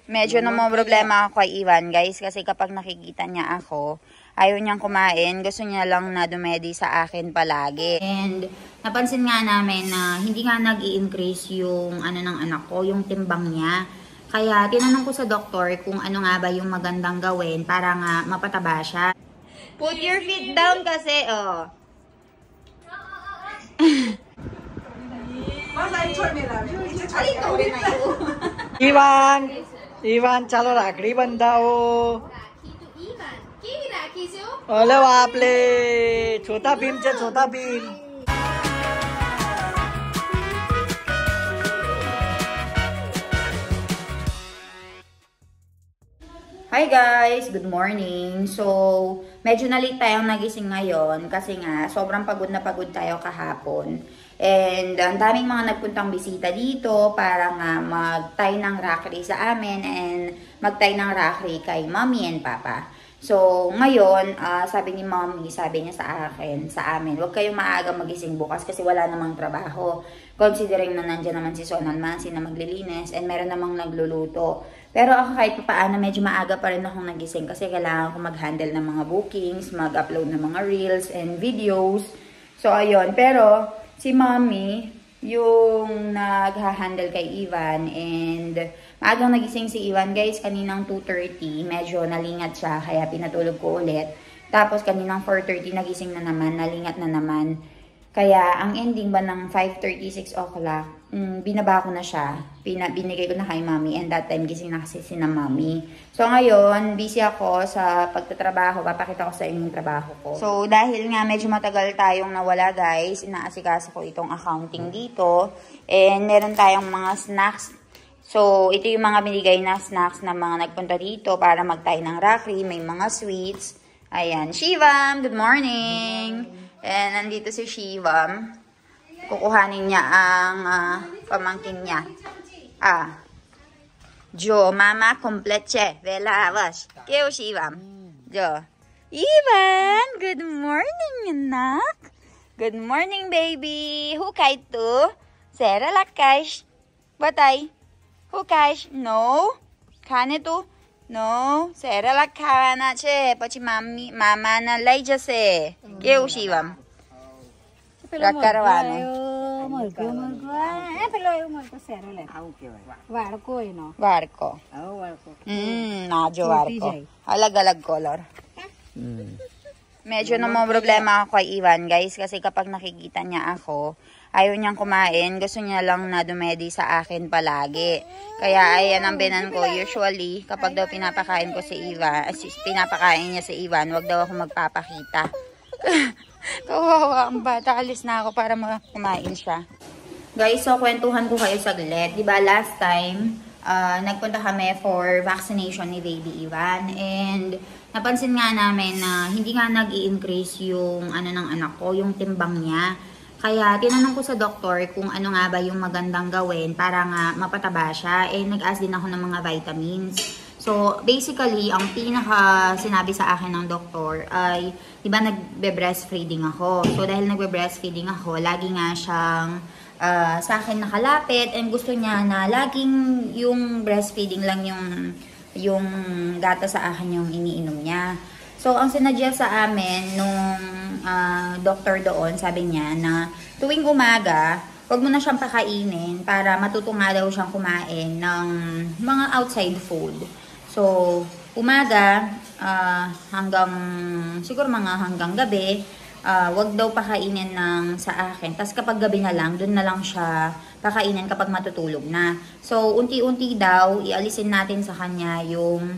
Medyo namang problema ako kay Ivan, guys. Kasi kapag nakikita niya ako, ayaw niyang kumain. Gusto niya lang na dumedi sa akin palagi. And napansin nga namin na hindi nga nag-i-increase yung ano ng anak ko, yung timbang niya. Kaya tinanong ko sa doktor kung ano nga ba yung magandang gawin para nga mapataba siya. Put your feet down kasi, oh. Ivan चालो राखडी बंधाओ अरे बापले छोटा भीम चे छोटा Bhim Hi guys! Good morning! So, medyo na-late tayong nagising ngayon kasi nga sobrang pagod na pagod tayo kahapon. And ang daming mga nagpuntang bisita dito para nga mag-tie ng rackery sa amin and mag-tie ng rackery kay mommy and papa. So, ngayon, sabi ni mommy, sabi niya sa amin, huwag kayong maaga magising bukas kasi wala namang trabaho. Considering na nandiyan naman si Sonal Mansi na maglilinis and meron namang nagluluto. Pero ako kahit paano medyo maaga pa rin akong nagising kasi kailangan ko mag-handle ng mga bookings, mag-upload ng mga reels and videos. So, ayun. Pero, si mommy, yung nag-handle kay Ivan and maagang nagising si Ivan guys kaninang 2:30. Medyo nalingat siya kaya pinatulog ko ulit. Tapos kaninang 4:30 nagising na naman, nalingat na naman. Kaya ang ending ba ng 5:30, 6 o'clock, binaba ko na siya. Binigay ko na kay mommy and that time gising na kasi si na mommy. So ngayon, busy ako sa pagtatrabaho. Papakita ko sa inyo yung trabaho ko. So dahil nga medyo matagal tayong nawala guys, inaasikaso ko itong accounting dito. And meron tayong mga snacks. So ito yung mga binigay na snacks na mga nagpunta dito para mag-tie ng rackery. May mga sweets. Ayan, Shivam, good morning! And nandito si Shivam. Kukuhanin niya ang pamangkin niya. Jo, mama, kompletche. Vela, wash. Keo, Shivam. Jo. Ivan, good morning, anak. Good morning, baby. Hukay to? Sera lakash. Batay. Hukash. No. Kane to? No. Sera lakana che. Pachi mama na lay jase. Keo, Shivam. Rakkarawano. Warko. Nadyo warko. Alag-alag color. Medyo namang problema ako kay Ivan, guys. Kasi kapag nakikita niya ako, ayaw niyang kumain. Gusto niya lang na dumedi sa akin palagi. Kaya ayan ang binan ko. Usually, kapag daw pinapakain ko si Ivan, pinapakain niya si Ivan, wag daw ako magpapakita. Kawawa ang bata. Alis na ako para kumain siya. Guys, so kwentuhan ko kayo saglit. Diba last time, nagpunta kami for vaccination ni Baby Ivan. And napansin nga namin na hindi nga nag-i-increase yung ano ng anak ko, yung timbang niya. Kaya tinanong ko sa doktor kung ano nga ba yung magandang gawin para nga mapataba siya. And nag-ask din ako ng mga vitamins. So, basically, ang pinaka sinabi sa akin ng doktor ay, di ba nagbe-breastfeeding ako. So, dahil nagbe-breastfeeding ako, lagi nga siyang sa akin nakalapit and gusto niya na laging yung breastfeeding lang yung gata sa akin yung iniinom niya. So, ang sinadya sa amin nung doktor doon, sabi niya na tuwing umaga, wag mo na siyang pakainin para matuto nga daw siyang kumain ng mga outside food. So, umaga hanggang, siguro hanggang gabi, wag daw pakainin ng sa akin. Tapos kapag gabi na lang, dun na lang siya pakainin kapag matutulog na. So, unti-unti daw, ialisin natin sa kanya yung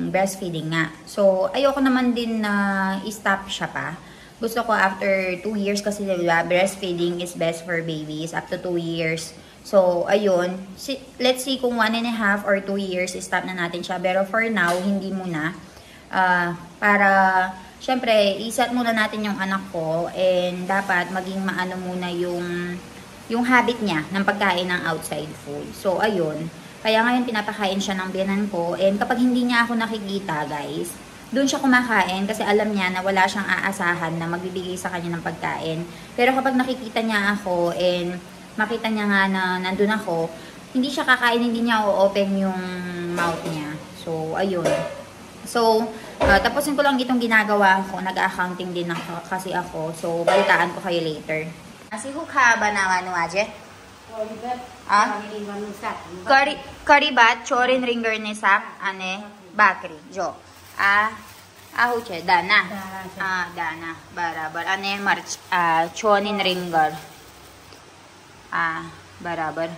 breastfeeding nga. So, ayoko naman din na i-stop siya pa. Gusto ko after 2 years kasi diba, breastfeeding is best for babies up to 2 years. So, ayun. Let's see kung 1.5 or 2 years, stop na natin siya. Pero for now, hindi muna. Para, syempre, iset muna natin yung anak ko. And dapat maging maano muna yung habit niya ng pagkain ng outside food. So, ayun. Kaya ngayon, pinapakain siya ng biyanan ko. And kapag hindi niya ako nakikita, guys, doon siya kumakain kasi alam niya na wala siyang aasahan na magbibigay sa kanya ng pagkain. Pero kapag nakikita niya ako and makita niya nga na nandun ako, hindi siya kakain, hindi niya o-open yung mouth niya. So, ayun. So, tapusin ko lang itong ginagawa ko. Nag-accounting din ako, kasi ako. So, balitaan ko kayo later. Nasi hukha બનાવવાનું આજે? કઢી ભાત, ચોરીન રીંગણની શાક અને ભાખરી. જો, આવું છે દાના. દાના, બરાબર. અને મરચ, ચોરીન રીંગણ. બરાબર.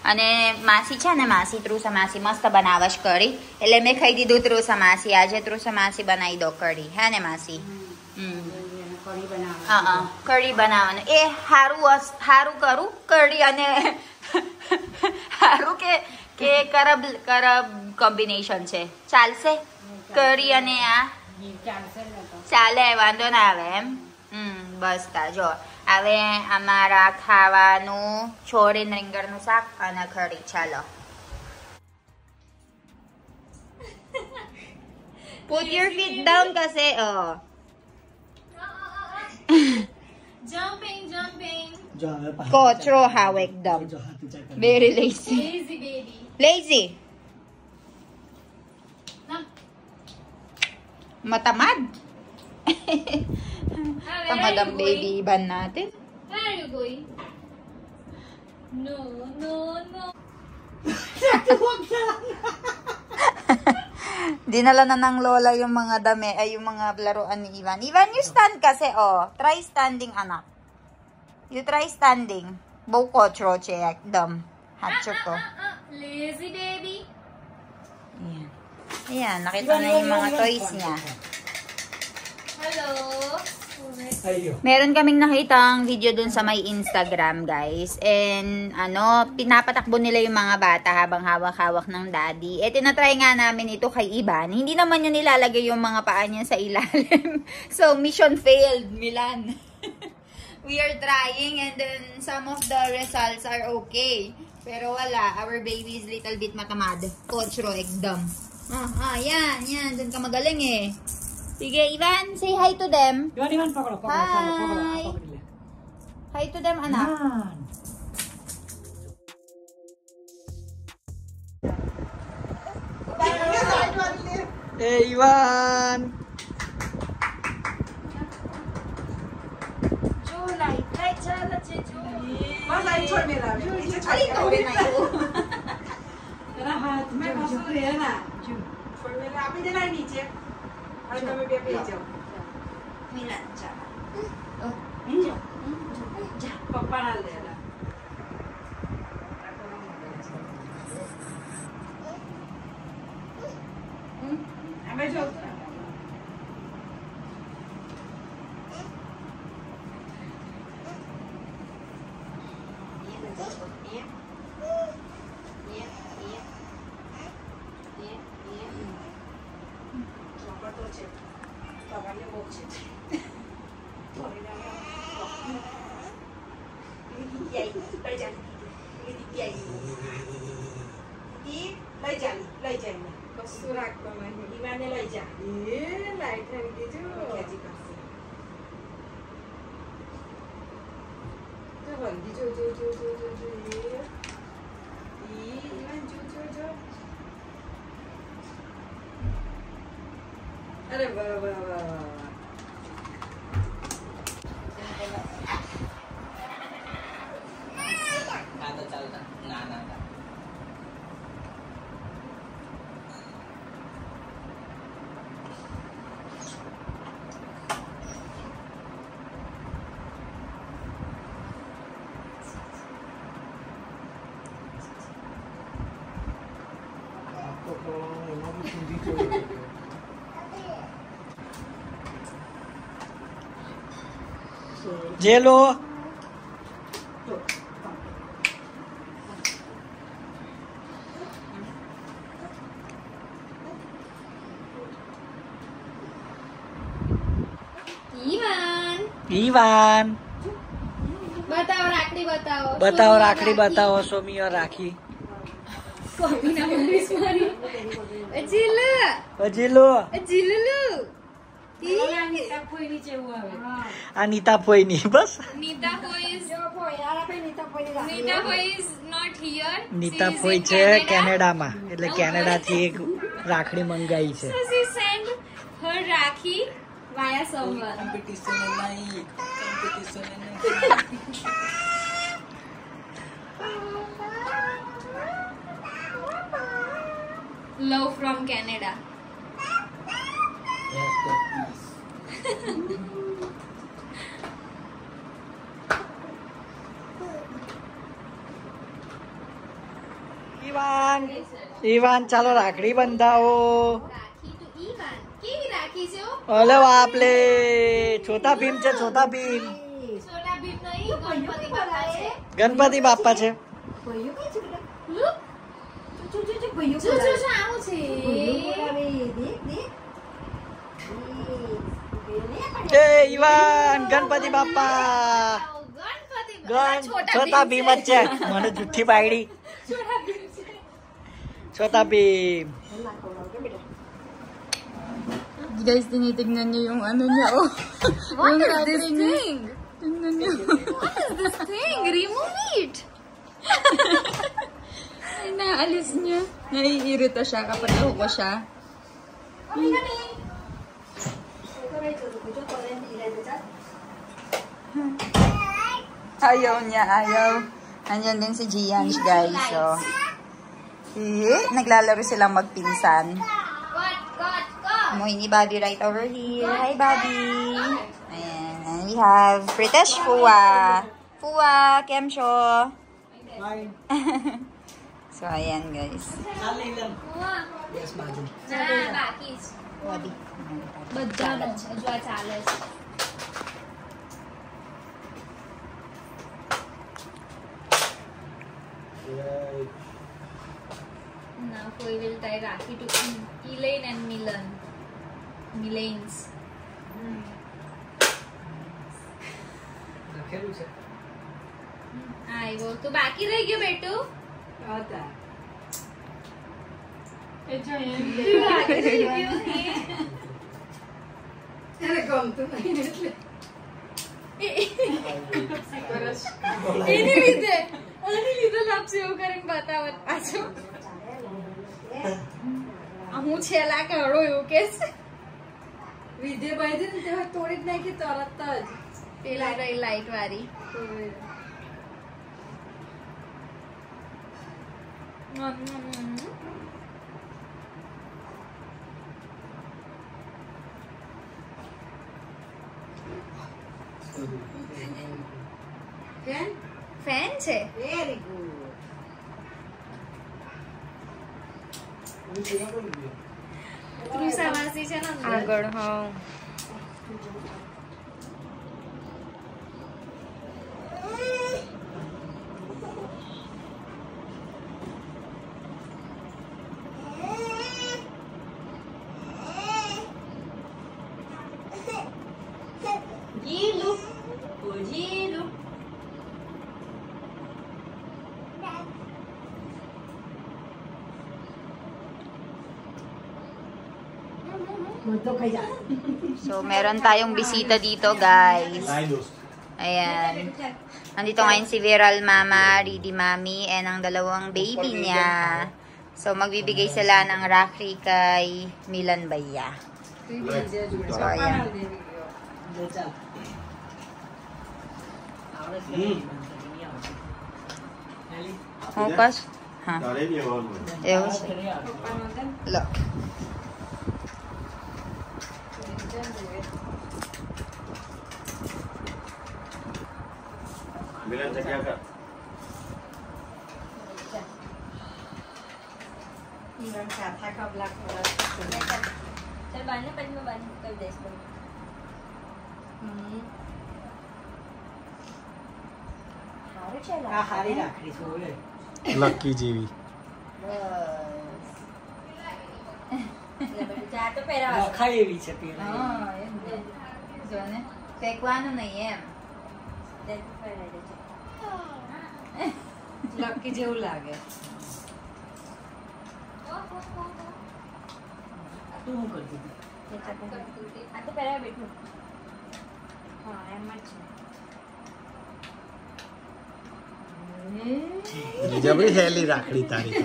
અને માસી છે ને, માસી ત્રુસા માસી મસ્ત બનાવશ કઢી. એટલે મેં ખાઈ દીધું ત્રુસા માસી. આજે ત્રુસા માસી બનાવી દો કઢી. હે ને માસી? કઢી બનાવવાનું. એ હારું કરું કઢી અને હારું કે કરબ કોમ્બિનેશન છે? ચાલશે કઢી અને આ? ચાલે, વાંધો ના આવે એમ. બસ તા જો હવે અમારા ખાવાનું છોડીને રીંગણનું શાક અને કઢી. ચાલો. Put your feet down kasi. Jumping. Kotro hawak dam. Very lazy. Lazy baby. Lazy. Matamad. Tamad ang baby iban natin. Where are you going? No. Dinala na ng lola yung mga dami, ay yung mga laruan ni Ivan. Ivan, you stand kasi, Try standing, anak. You try standing. Boko, troche, dam. Hatcho ko. Lazy baby. Ayan, nakita na yung mga toys niya. Hello. Meron kaming nakitang video dun sa may Instagram, guys. And, pinapatakbo nila yung mga bata habang hawak-hawak ng daddy. Tinatry nga namin ito kay Ivan. Hindi naman niya nilalagay yung mga paa niya sa ilalim. So, mission failed, Milan. We are trying and then some of the results are okay. Pero wala, our baby is little bit matamad. Kochro, ekdam. Yan. Dun ka magaling eh. Sige, Ivan, say hi to them. Ivan, pakalo. Hi. Hi to them, anak. Hey, Ivan. अरे वाह जेलो ईवान बताओ राखड़ी बताओ बताओ राखड़ी बताओ सोमी और राखी कोई ना मारिस मारी अजिलु अजिलो अजिलुलु આ નીતા ફોઈ ની બસ Nita Boy is not here. Nita She is ફોઈ in છે Canada. કેનેડામાં એટલે કેનેડા થી એક રાખડી મંગાઈ છે So she sent her Rakhi via someone. Love from Canada. ઈવાન ચાલો રાખડી બંધાવો Rakhi to Ivan. કેવી રાખી છે ઓ? ઓલે વાપલે છોટા ભીમ છે છોટા ભીમ છોટા ભીમ નહીં, ગણપતિ બાપા છે. ગણપતિ બાપા છે Look. જો આવું છે. એ ઈવાન ગણપતિ બાપા ગણપતિ બાપા. છોટા ભીમ જ છે મને જુઠ્ઠી પાડી છોટા ભીમ છે. છોટા Bheem Guys, tinitignan niyo yung ano niya, oh. What is this thing? Tingnan niyo. What is this thing? Remove it. Ay, naalis niya. Naiirita siya kapag ako ko siya. Ayaw niya, ayaw. Andyan din si Gianj, guys, oh. Naglalaro silang magpinsan. Amoy ni Bobby right over here. Hi, Bobby. Ayan. And we have Pritesh Fuwa. Fuwa, Kemcho. So, ayan, guys. Yes, madam. ના બાકી જ. Bobby. બધાનો હજુ આ ચાલે છે. Now we will tie Rakhi to Elaine and Milan. Milanes. લખેલું છે આવ્યો તો બાકી રહી ગયો બેટુ. બાકી રહી ગયો ને. એને ગમતું નહીં એટલે એની લીધે લાપસી એવું કરીને બતાવત પાછો. હું છેલ્લા કાઢો એવું કે છે. વિધે બાંધી ને તેમાં તોડી જ નાખી તરત જ પેલા રહી લાઈટ વાળી. ફેન છે. વેરી ગુડ તૃષાવાસી છે ને અંદર. આગળ, હા. જીલુ Jilu So, meron tayong bisita dito, guys. Ayan. Nandito ngayon si Viral Mama, Ridi Mami, and ang dalawang baby niya. So, magbibigay sila ng Rakhi kay Milan Baya. So, ayan. Hukas? Ha? Ewan siya. Look. मिलन से क्या कर चल बांधने पहले मैं बांध कर दे इसको. આ હારી રાખડી છે ઓલે लक्की जीवी જા તો પહેરાવા. લખાઈ એવી છે પેલા હા, એમ ને. જો ને. ફેંકવાનું નહીં એમ. લકી જેવું લાગે તું શું કરતી હતી આ તો પહેલા બેઠું હા એમ જ છે જબરી હેલી રાખડી તારી તો.